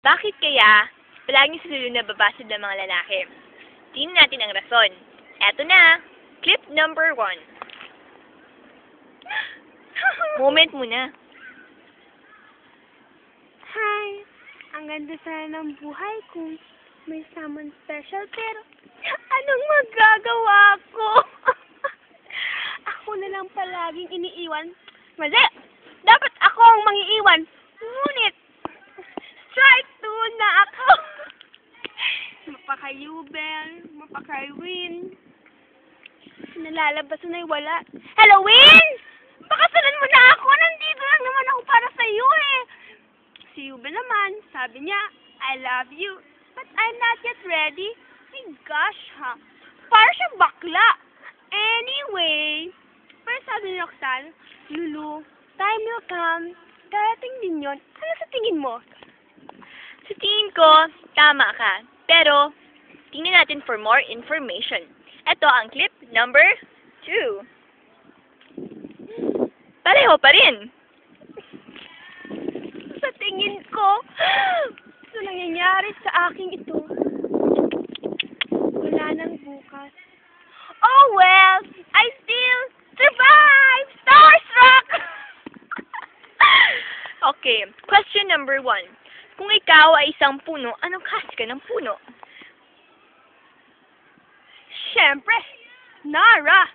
Bakit kaya palaging sa dulo nababasag ng mga lalaki? Tingnan natin ang rason. Eto na, clip number 1. Moment muna. Hi! Ang ganda sana ng buhay kung may someone special, pero anong magagawa ko? Ako na lang palaging iniiwan. Mali! Dapat ako ang mangiiwan. Ngunit, strike 2 na ako. Mapakayubel, mapakawin. Nalalabas na wala. Hello, Win! Pakasalan mo na ako. Nandito lang naman ako para sa'yo eh. Si Yubel naman, sabi niya, I love you. But I'm not yet ready. My gosh, ha? Para siya bakla. Anyway, pero sabi ni Roxanne, Lulu, time will come. Darating din yun. Ano sa tingin mo? Sa tingin ko, tama ka. Pero, tingnan natin for more information. Ito ang clip number 2. Pareho pa rin. Sa tingin ko, sa nangyayari sa aking ito, wala nang bukas. Oh well, I still survive! Starstruck! Okay, question number 1. Kung ikaw ay isang puno, anong klase ka ng puno? Siyempre, Nara,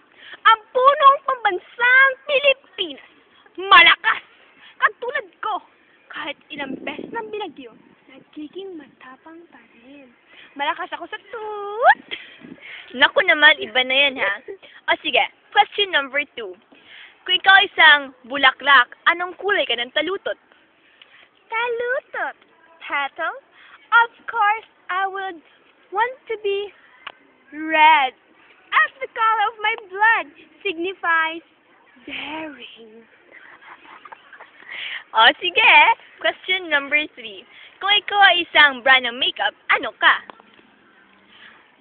ang punong pambansang Pilipinas. Malakas! Katulad ko, kahit ilang beses ng binagyo, nagiging matapang pa rin. Malakas ako sa toot! Naku naman, iba na yan ha. O sige, question number 2. Kung ikaw ay isang bulaklak, anong kulay ka ng talutot? Talutot. Petal? Of course, I would want to be red. As the color of my blood signifies daring. O sige, question number 3. Kung ikaw ay isang brand ng makeup, ano ka?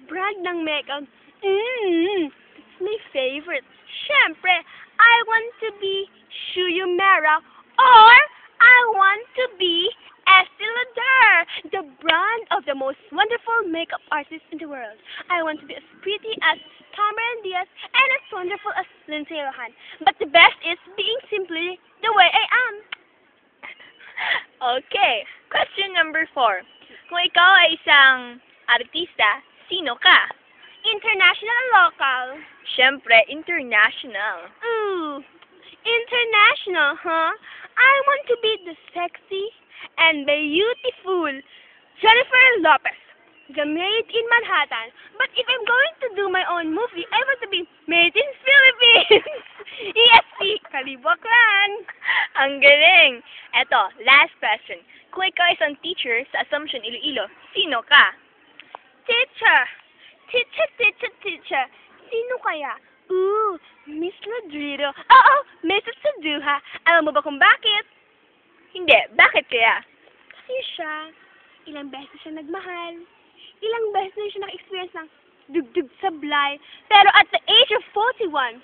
Brand ng makeup? It's my favorite. Siyempre, I want to be Shuyu Mera or I want to be Estee Lauder, the brand of the most wonderful makeup artist in the world. I want to be as pretty as Cameron Diaz and as wonderful as Lindsay Lohan. But the best is being simply the way I am. Okay, question number 4. Kung ikaw ay isang artista, sino ka? International local. Siyempre, international. Ooh, international, huh? I want to be the sexy and beautiful Jennifer Lopez, the Made in Manhattan. But if I'm going to do my own movie, I want to be Made in Philippines. ESP, Kaliboklan. Ang galing! Eto, last question. Kung ikaw ay isang teacher sa Assumption, Iloilo, sino ka? Teacher. Teacher. Sino kaya? Ooh, Miss Ladrido. Oo, Mrs. Saduha. Alam mo ba kung bakit? Hindi, bakit kaya? Kasi siya, ilang beses siya nagmahal. Ilang beses na siya naka-experience ng dugdug sablay. Pero at the age of 41,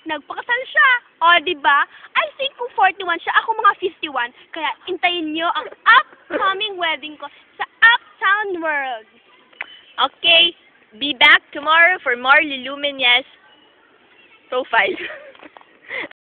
nagpakasal siya. O, diba? I think kung 41 siya, ako mga 51. Kaya intayin niyo ang upcoming wedding ko sa Uptown World. Okay, be back tomorrow for more Luluminous profile.